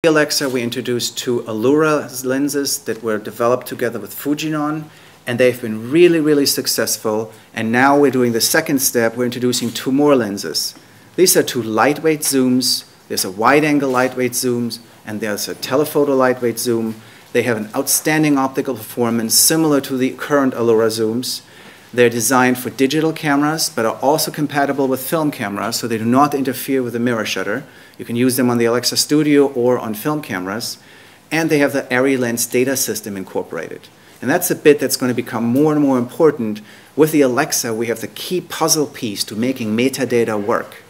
Alexa, we introduced two Allura lenses that were developed together with Fujinon, and they've been really, really successful. And now we're doing the second step. We're introducing two more lenses. These are two lightweight zooms. There's a wide-angle lightweight zoom, and there's a telephoto lightweight zoom. They have an outstanding optical performance similar to the current Allura zooms. They're designed for digital cameras, but are also compatible with film cameras, so they do not interfere with the mirror shutter. You can use them on the Alexa Studio or on film cameras. And they have the ARRI'S data system incorporated. And that's a bit that's going to become more and more important. With the Alexa, we have the key puzzle piece to making metadata work.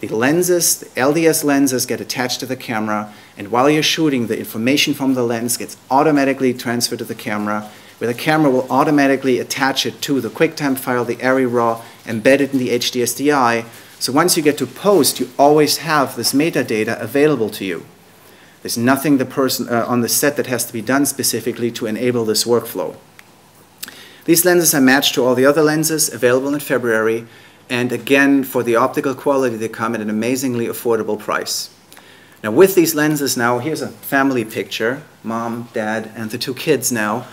The lenses, the LDS lenses, get attached to the camera, and while you're shooting, the information from the lens gets automatically transferred to the camera, where the camera will automatically attach it to the QuickTime file, the ARRI'S, embed it in the HD SDI. So once you get to post, you always have this metadata available to you. There's nothing the person on the set that has to be done specifically to enable this workflow. These lenses are matched to all the other lenses available in February, and again, for the optical quality, they come at an amazingly affordable price. Now with these lenses now, here's a family picture, mom, dad, and the two kids now.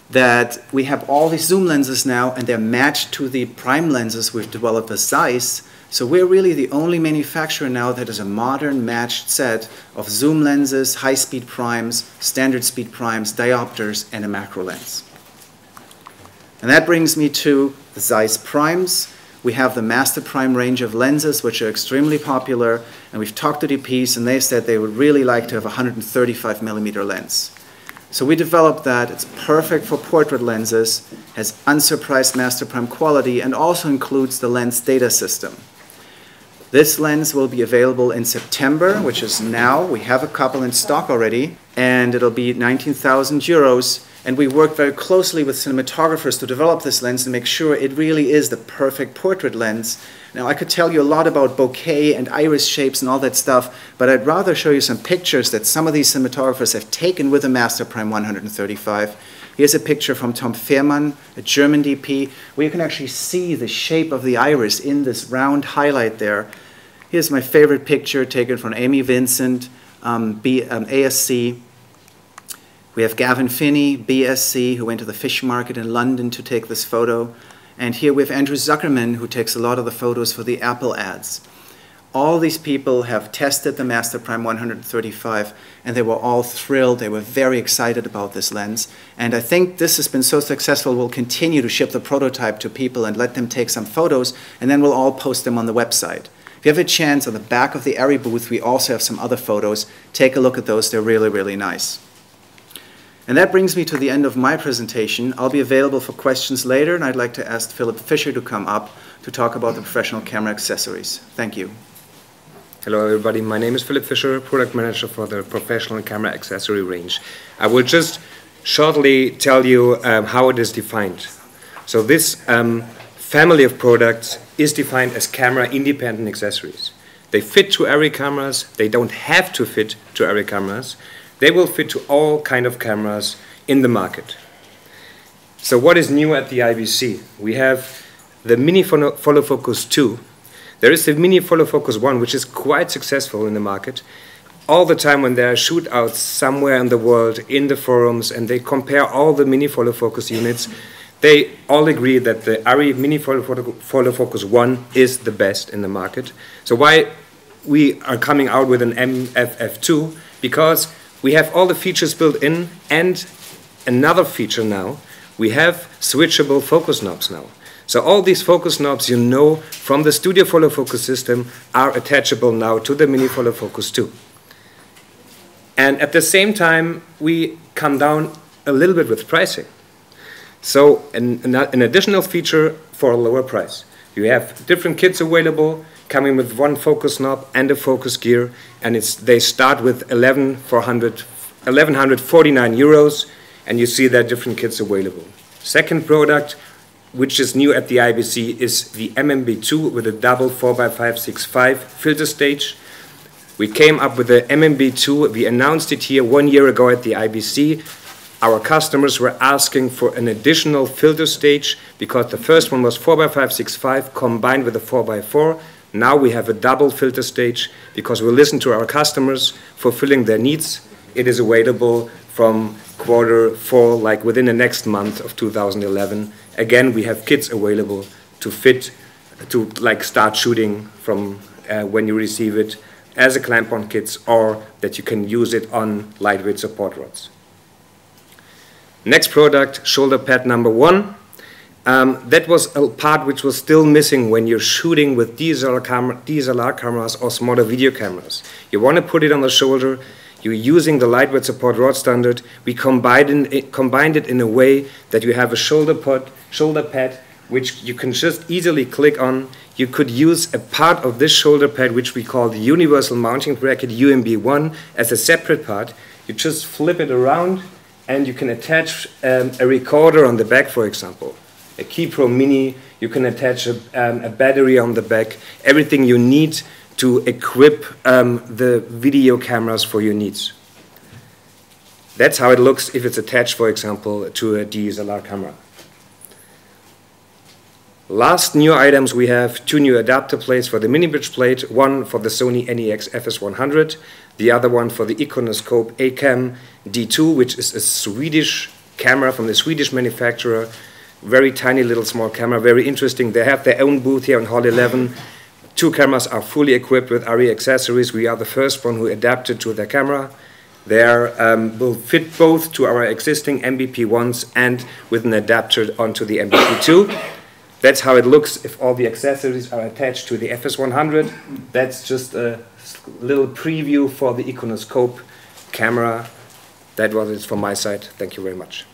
That we have all these zoom lenses now, and they're matched to the prime lenses we've developed with Zeiss. So we're really the only manufacturer now that has a modern matched set of zoom lenses, high-speed primes, standard speed primes, diopters, and a macro lens. And that brings me to the Zeiss primes. We have the Master Prime range of lenses, which are extremely popular, and we've talked to DPs, and they said they would really like to have a 135mm lens. So we developed that. It's perfect for portrait lenses, has unsurpassed Master Prime quality, and also includes the lens data system. This lens will be available in September, which is now. We have a couple in stock already, and it'll be 19,000 euros. And we worked very closely with cinematographers to develop this lens and make sure it really is the perfect portrait lens. Now, I could tell you a lot about bokeh and iris shapes and all that stuff, but I'd rather show you some pictures that some of these cinematographers have taken with the Master Prime 135. Here's a picture from Tom Fehrmann, a German DP, where you can actually see the shape of the iris in this round highlight there. Here's my favorite picture taken from Amy Vincent, ASC. We have Gavin Finney, BSc, who went to the fish market in London to take this photo. And here we have Andrew Zuckerman, who takes a lot of the photos for the Apple ads. All these people have tested the Master Prime 135, and they were all thrilled. They were very excited about this lens. And I think this has been so successful, we'll continue to ship the prototype to people and let them take some photos, and then we'll all post them on the website. If you have a chance, on the back of the ARRI booth, we also have some other photos. Take a look at those. They're really, really nice. And that brings me to the end of my presentation. I'll be available for questions later, and I'd like to ask Philip Vischer to come up to talk about the professional camera accessories. Thank you. Hello everybody, my name is Philip Vischer, product manager for the professional camera accessory range. I will just shortly tell you how it is defined. So this family of products is defined as camera independent accessories. They fit to ARRI cameras, they don't have to fit to ARRI cameras. They will fit to all kind of cameras in the market. So what is new at the IBC? We have the Mini Follow Focus 2. There is the Mini Follow Focus 1, which is quite successful in the market. All the time when there are shootouts somewhere in the world, in the forums, and they compare all the Mini Follow Focus units, they all agree that the ARRI Mini Follow Focus 1 is the best in the market. So why we are coming out with an MFF2? Because we have all the features built in, and another feature now, we have switchable focus knobs now. So all these focus knobs you know from the Studio Follow Focus system are attachable now to the Mini Follow Focus 2. And at the same time, we come down a little bit with pricing. So an additional feature for a lower price. You have different kits available, coming with one focus knob and a focus gear, and they start with 1149 euros, and you see there are different kits available. Second product, which is new at the IBC, is the MMB2 with a double 4x565 filter stage. We came up with the MMB2, we announced it here 1 year ago at the IBC. Our customers were asking for an additional filter stage because the first one was 4x565 combined with a 4x4. Now we have a double filter stage because we listen to our customers, fulfilling their needs. It is available from Q4, like within the next month of 2011. Again, we have kits available to fit, to like start shooting from when you receive it as a clamp-on kits, or that you can use it on lightweight support rods. Next product, shoulder pad number 1. That was a part which was still missing when you're shooting with DSLR cameras or smaller video cameras. You want to put it on the shoulder, you're using the lightweight support rod standard. We combined it in a way that you have a shoulder pad which you can just easily click on. You could use a part of this shoulder pad, which we call the Universal Mounting Bracket UMB1, as a separate part. You just flip it around and you can attach a recorder on the back, for example. A Keypro Mini, you can attach a battery on the back, everything you need to equip the video cameras for your needs. That's how it looks if it's attached, for example, to a DSLR camera. Last new items, we have 2 new adapter plates for the mini bridge plate, one for the Sony NEX FS100, the other one for the Iconoscope ACAM D2, which is a Swedish camera from the Swedish manufacturer. Very tiny little small camera, very interesting. They have their own booth here on Hall 11. 2 cameras are fully equipped with ARRI accessories. We are the first one who adapted to their camera. They will fit both to our existing MBP1s and with an adapter onto the MBP2. That's how it looks if all the accessories are attached to the FS100. That's just a little preview for the Iconoscope camera. That was it from my side. Thank you very much.